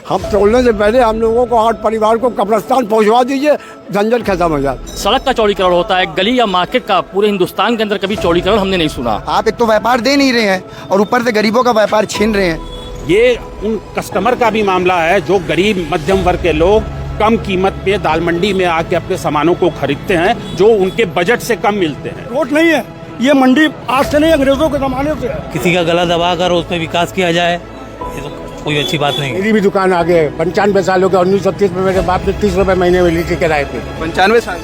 हम तोड़ने से पहले हम लोगों को 8 परिवार को कब्रिस्तान पहुंचवा दीजिए, झंझट खत्म हो जाए। सड़क का चौड़ीकरण होता है, गली या मार्केट का पूरे हिंदुस्तान के अंदर कभी चौड़ीकरण हमने नहीं सुना। आप एक तो व्यापार दे नहीं रहे हैं और ऊपर से गरीबों का व्यापार छीन रहे हैं। ये उन कस्टमर का भी मामला है जो गरीब मध्यम वर्ग के लोग कम कीमत पे दाल मंडी में आके अपने सामानों को खरीदते हैं जो उनके बजट से कम मिलते हैं। रोड नहीं है, ये मंडी आज से नहीं, अंग्रेजों के जमाने से है। किसी का गला दबाकर उसमें विकास किया जाए, ये तो कोई अच्छी बात नहीं है। मेरी भी दुकान आगे है, 95 साल हो गए। 1930 में मेरे बाप ने 30 रुपए महीने में ली थी किराए पे। 95 साल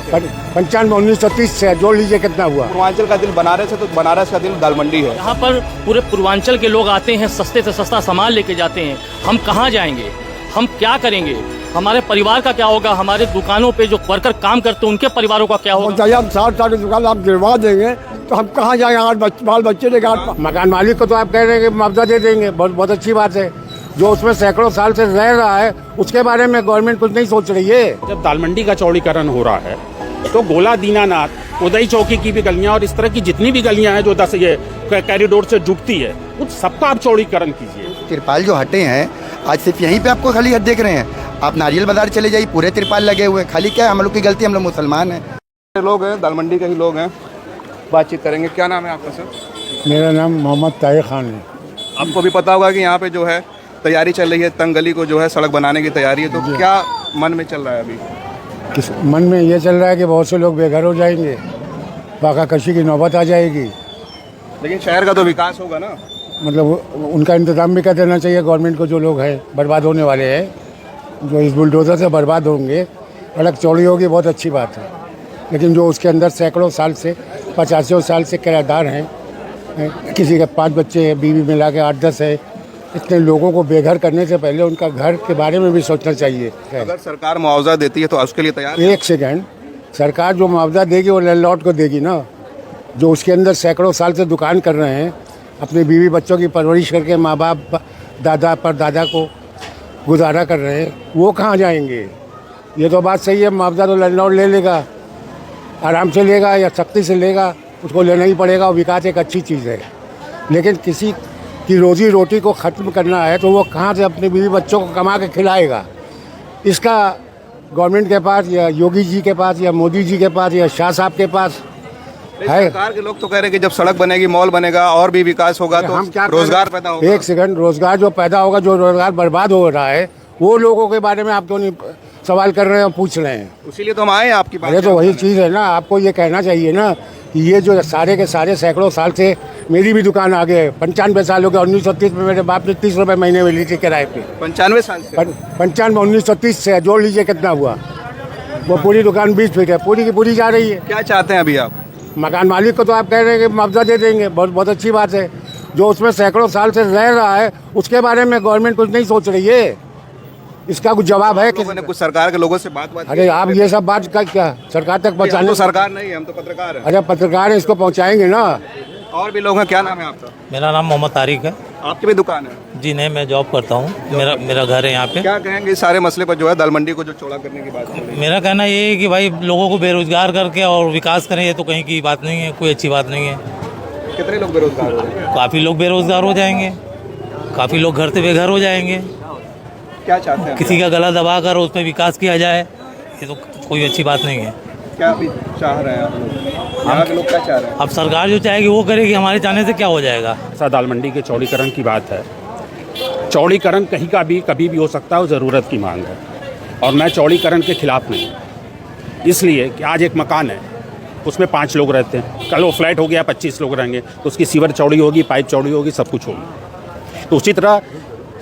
95 1930 से जोड़ लीजिए कितना हुआ। पूर्वांचल का दिल बनारस है तो बनारस का दिल दाल मंडी है। यहाँ पर पूरे पूर्वांचल के लोग आते हैं, सस्ते से सस्ता सामान लेके जाते हैं। हम कहाँ जाएंगे, हम क्या करेंगे, हमारे परिवार का क्या होगा, हमारे दुकानों पे जो वर्कर काम करते हैं उनके परिवारों का क्या होगा। जब हम 60 दुकान आप गिरवा देंगे तो हम कहाँ जाएंगे, 8 बाल बच्चे लेकर। मकान मालिक को तो आप कह रहे हैं कि मुआवजा दे देंगे, बहुत अच्छी बात है। जो उसमें सैकड़ों साल से रह रहा है उसके बारे में गवर्नमेंट कुछ नहीं सोच रही है। जब दाल मंडी का चौड़ीकरण हो रहा है तो गोला दीनानाथ, उदय चौकी की भी गलियां और इस तरह की जितनी भी गलियां हैं जो 10 ये कॉरिडोर से जुड़ती है, उन सबका आप चौड़ीकरण कीजिए। तिरपाल जो हटे हैं आज सिर्फ यहीं पे आपको खाली हट देख रहे हैं। आप नारियल बाजार चले जाइए, पूरे तिरपाल लगे हुए हैं। खाली क्या है, हम लोग की गलती, हम लोग मुसलमान हैं। लोग हैं दाल मंडी के ही लोग हैं, बातचीत करेंगे। क्या नाम है आपका सर? मेरा नाम मोहम्मद ताहिर खान है। आपको भी पता होगा कि यहाँ पे जो है तैयारी चल रही है, तंग गली को जो है सड़क बनाने की तैयारी है, तो क्या मन में चल रहा है अभी? किस मन में ये चल रहा है कि बहुत से लोग बेघर हो जाएंगे, फाका कशी की नौबत आ जाएगी। लेकिन शहर का तो विकास होगा ना। मतलब उनका इंतजाम भी कर देना चाहिए गवर्नमेंट को। जो लोग हैं बर्बाद होने वाले हैं, जो इस बुलडोज़र से बर्बाद होंगे, सड़क चौड़ी होगी, बहुत अच्छी बात है। लेकिन जो उसके अंदर सैकड़ों साल से 85 साल से किराएदार हैं, किसी के 5 बच्चे हैं, बीवी मिला के 8-10 है, इतने लोगों को बेघर करने से पहले उनका घर के बारे में भी सोचना चाहिए। अगर सरकार मुआवजा देती है तो उसके लिए तैयार? एक सेकंड, सरकार जो मुआवजा देगी वो लैंडलॉर्ड को देगी ना, जो उसके अंदर सैकड़ों साल से दुकान कर रहे हैं, अपने बीवी बच्चों की परवरिश करके माँ बाप दादा परदादा को गुजारा कर रहे हैं, वो कहाँ जाएंगे। ये तो बात सही है, मुआवजा तो लैंडलॉर्ड ले लेगा, आराम से लेगा या सख्ती से लेगा, उसको लेना ही पड़ेगा। विकास एक अच्छी चीज़ है, लेकिन किसी की रोजी रोटी को ख़त्म करना है तो वो कहाँ से अपने बीवी बच्चों को कमा के खिलाएगा। इसका गवर्नमेंट के पास या योगी जी के पास या मोदी जी के पास या शाह साहब के पास है। सरकार के लोग तो कह रहे हैं कि जब सड़क बनेगी, मॉल बनेगा और भी विकास होगा तो हम क्या रोजगार पैदा होगा। एक सेकंड, रोजगार जो पैदा होगा, जो रोजगार बर्बाद हो रहा है, वो लोगों के बारे में आप क्यों नहीं सवाल कर रहे हैं और पूछ रहे हैं। इसीलिए तो हम आए हैं आपकी बात। अरे तो वही चीज़ है ना, आपको ये कहना चाहिए ना कि ये जो सारे के सारे सैकड़ों साल से, मेरी भी दुकान आगे है, 95 साल हो गए। 1930 में मेरे बाप ने 30 रुपए महीने में ली थी किराए पे। 95 साल से 95 1930 से जोड़ लीजिए कितना हुआ। वो पूरी दुकान 20 फीट है, पूरी की पूरी जा रही है। क्या चाहते हैं अभी आप? मकान मालिक को तो आप कह रहे हैं कि मुआवजा दे देंगे, बहुत अच्छी बात है। जो उसमें सैकड़ों साल से रह रहा है उसके बारे में गवर्नमेंट कुछ नहीं सोच रही है। इसका कुछ जवाब है? लोगों ने कुछ सरकार के लोगों से बात? अरे आप ये सब बात का क्या सरकार तक पहुँचाने? तो सरकार नहीं है, हम तो पत्रकार हैं। अरे पत्रकार है, इसको पहुँचाएंगे ना। और भी लोग हैं। क्या नाम है आपका? मेरा नाम मोहम्मद तारिक है। आपकी भी दुकान है? जी नहीं, मैं जॉब करता हूँ, मेरा घर है यहाँ पे। क्या कहेंगे इस सारे मसले पर जो है दाल मंडी को जो चौड़ा करने की बात है? मेरा कहना ये है कि भाई लोगों को बेरोजगार करके और विकास करें, ये तो कहीं की बात नहीं है, कोई अच्छी बात नहीं है। कितने लोग बेरोजगार हो रहे हैं? काफ़ी लोग बेरोजगार हो जाएंगे, काफ़ी लोग घर से बेघर हो जाएंगे। क्या चाहते हैं? किसी का गला दबाकर उसमें विकास किया जाए, ये तो कोई अच्छी बात नहीं है। क्या अभी चाह रहे हैं आप लोग? यहाँ के लोग क्या चाह रहे हैं? अब सरकार जो चाहेगी वो करेगी, हमारे चाहने से क्या हो जाएगा। ऐसा दाल मंडी के चौड़ीकरण की बात है। चौड़ीकरण कहीं का भी कभी भी हो सकता है, वो ज़रूरत की मांग है और मैं चौड़ीकरण के खिलाफ नहीं। इसलिए कि आज एक मकान है, उसमें 5 लोग रहते हैं, कल वो फ्लैट हो गया 25 लोग रहेंगे, तो उसकी सीवर चौड़ी होगी, पाइप चौड़ी होगी, सब कुछ होगी। तो उसी तरह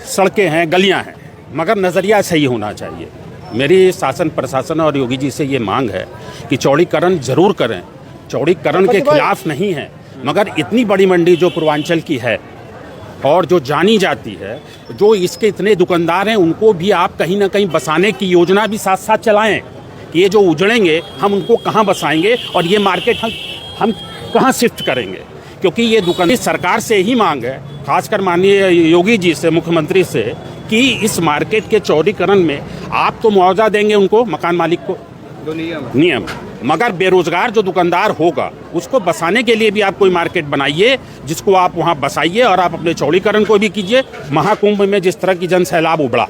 सड़कें हैं, गलियां हैं, मगर नज़रिया सही होना चाहिए। मेरी शासन प्रशासन और योगी जी से ये मांग है कि चौड़ीकरण ज़रूर करें, चौड़ीकरण के खिलाफ नहीं है, मगर इतनी बड़ी मंडी जो पूर्वांचल की है और जो जानी जाती है, जो इसके इतने दुकानदार हैं, उनको भी आप कहीं ना कहीं बसाने की योजना भी साथ साथ चलाएं कि ये जो उजड़ेंगे हम उनको कहाँ बसाएंगे और ये मार्केट हम कहाँ शिफ्ट करेंगे। क्योंकि ये दुकान सरकार से ही मांग है, खासकर माननीय योगी जी से, मुख्यमंत्री से, कि इस मार्केट के चौड़ीकरण में आप तो मुआवजा देंगे उनको, मकान मालिक को, नियम, मगर बेरोजगार जो दुकानदार होगा उसको बसाने के लिए भी आप कोई मार्केट बनाइए जिसको आप वहाँ बसाइए और आप अपने चौड़ीकरण को भी कीजिए। महाकुंभ में जिस तरह की जन सैलाब उबड़ा,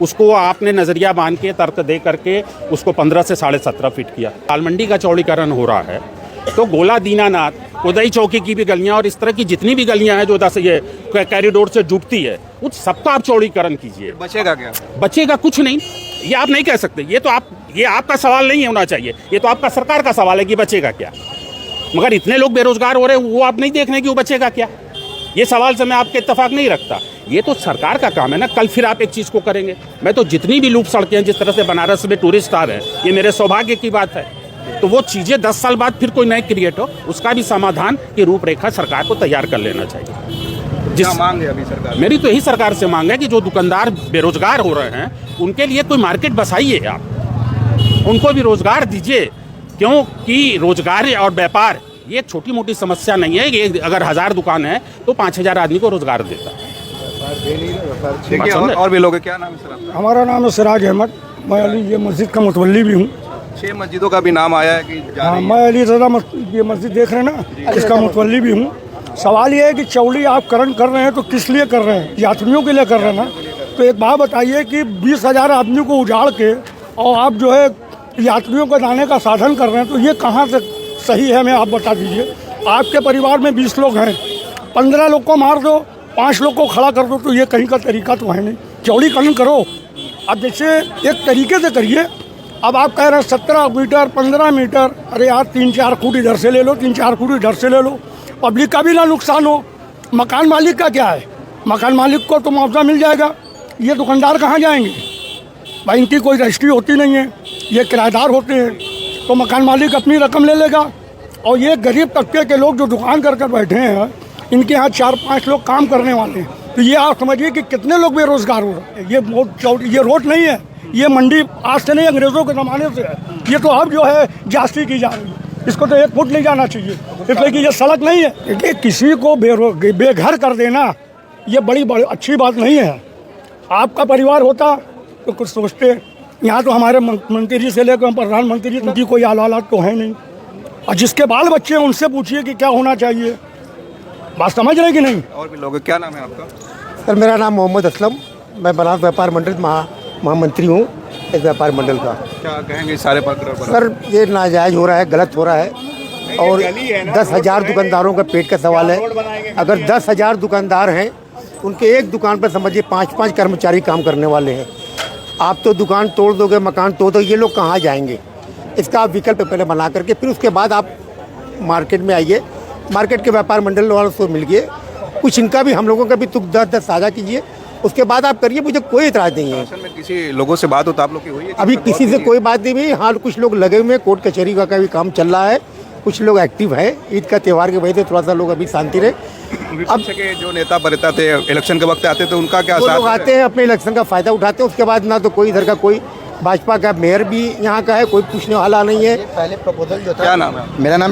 उसको आपने नज़रिया बांध के तर्क दे करके उसको 15 से 17.5 फीट किया। दाल मंडी का चौड़ीकरण हो रहा है तो गोला दीनानाथ उदय चौकी की भी गलियां और इस तरह की जितनी भी गलियां हैं जो 10 ये कॉरिडोर से जुड़ती है उस सबका आप चौड़ीकरण कीजिए। बचेगा क्या? बचेगा कुछ नहीं, ये आप नहीं कह सकते। ये आपका सवाल नहीं होना चाहिए, ये तो आपका सरकार का सवाल है कि बचेगा क्या। मगर इतने लोग बेरोजगार हो रहे हैं वो आप नहीं देख रहे कि वो बचेगा क्या। ये सवाल से मैं आपके इत्तेफाक नहीं रखता, ये तो सरकार का काम है ना। कल फिर आप एक चीज़ को करेंगे। मैं तो जितनी भी लूप सड़कें हैं जिस तरह से बनारस में टूरिस्ट आ रहे हैं, ये मेरे सौभाग्य की बात है। तो वो चीज़ें 10 साल बाद फिर कोई नए क्रिएट हो उसका भी समाधान की रूपरेखा सरकार को तैयार कर लेना चाहिए। क्या मांग है अभी सरकार? मेरी तो यही सरकार से मांग है कि जो दुकानदार बेरोजगार हो रहे हैं उनके लिए कोई मार्केट बसाइए, आप उनको भी रोजगार दीजिए, क्योंकि रोजगार और व्यापार ये एक छोटी मोटी समस्या नहीं है। ये अगर 1000 दुकान है तो 5000 आदमी को रोजगार देता है। देखिए और भी लोग हैं। क्या नाम है सर आपका? हमारा नाम है सिराज अहमद। मैं अली ये मस्जिद का मुतवल्ली भी हूँ। 6 मस्जिदों का भी नाम आया है कि जा हाँ, रही है। मैं अली रजा ये मस्जिद देख रहे हैं ना, इसका मुतवल्ली भी हूँ। सवाल ये है कि चौड़ी आप करण कर रहे हैं तो किस लिए कर रहे हैं? यात्रियों के लिए कर रहे हैं ना। तो एक बात बताइए कि 20,000 आदमी को उजाड़ के और आप जो है यात्रियों को जाने का साधन कर रहे हैं, तो ये कहाँ से सही है? मैं आप बता दीजिए। आपके परिवार में 20 लोग हैं, 15 लोग को मार दो, 5 लोग को खड़ा कर दो, तो ये कहीं का तरीका तो है नहीं। चौड़ीकरण करो। अब जैसे एक तरीके से करिए। अब आप कह रहे हैं 17 मीटर 15 मीटर, अरे यार 3-4 फुट इधर से ले लो, 3-4 फुट इधर से ले लो, पब्लिक का भी ना नुकसान हो। मकान मालिक का क्या है? मकान मालिक को तो मुआवजा मिल जाएगा, ये दुकानदार कहाँ जाएंगे भाई? इनकी कोई रजिस्ट्री होती नहीं है, ये किराएदार होते हैं, तो मकान मालिक अपनी रकम ले लेगा। और ये गरीब तबके के लोग जो दुकान कर कर बैठे हैं, इनके यहाँ 4-5 लोग काम करने वाले हैं, तो ये आप समझिए कि कितने लोग बेरोजगार हो रहे हैं। ये रोड नहीं है, ये मंडी आज से नहीं अंग्रेज़ों के ज़माने से है। ये तो अब जो है जास्ती की जा रही है, इसको तो 1 फुट नहीं जाना चाहिए, इसलिए कि ये सड़क नहीं है। देखिए किसी को बेघर कर देना ये बड़ी अच्छी बात नहीं है। आपका परिवार होता तो कुछ सोचते। यहाँ तो हमारे मंत्री से लेकर प्रधानमंत्री तक की कोई औलाद तो है नहीं, और जिसके बाल बच्चे हैं उनसे पूछिए कि क्या होना चाहिए। बात समझ रहे कि नहीं? और भी लोग हैं। क्या नाम है आपका? सर मेरा नाम मोहम्मद असलम, मैं बनारस व्यापार मंडल महामंत्री हूँ इस व्यापार मंडल का। क्या कहेंगे सारे प्रकरण पर? सर ये नाजायज़ हो रहा है, गलत हो रहा है, और 10,000 दुकानदारों का पेट का सवाल है। अगर 10,000 दुकानदार हैं, उनके एक दुकान पर समझिए 5-5 कर्मचारी काम करने वाले हैं। आप तो दुकान तोड़ दोगे, मकान तोड़ दोगे, ये लोग कहाँ जाएंगे? इसका आप विकल्प पहले बना करके फिर उसके बाद आप मार्केट में आइए, मार्केट के व्यापार मंडल वालों से मिलिए, कुछ इनका भी हम लोगों का भी दुख दर्द साझा कीजिए, उसके बाद आप करिए। मुझे कोई इतराज़ नहीं है। में किसी लोगों से बात हो तो आप लोग की हुई है? अभी किसी से कोई बात नहीं हुई। हाँ कुछ लोग लगे हुए हैं, कोर्ट कचहरी का भी काम चल रहा है, कुछ लोग एक्टिव है। ईद का त्यौहार की वजह से थोड़ा सा लोग अभी शांति रहे। अब के जो नेता बरता थे इलेक्शन के वक्त आते थे, उनका क्या वो साथ लोग आते हैं, अपने इलेक्शन का फ़ायदा उठाते हैं, उसके बाद ना तो कोई इधर का कोई भाजपा का मेयर भी यहाँ का है, कोई पूछने वाला नहीं है। पहले प्रपोजल जो था। क्या नाम है? मेरा नाम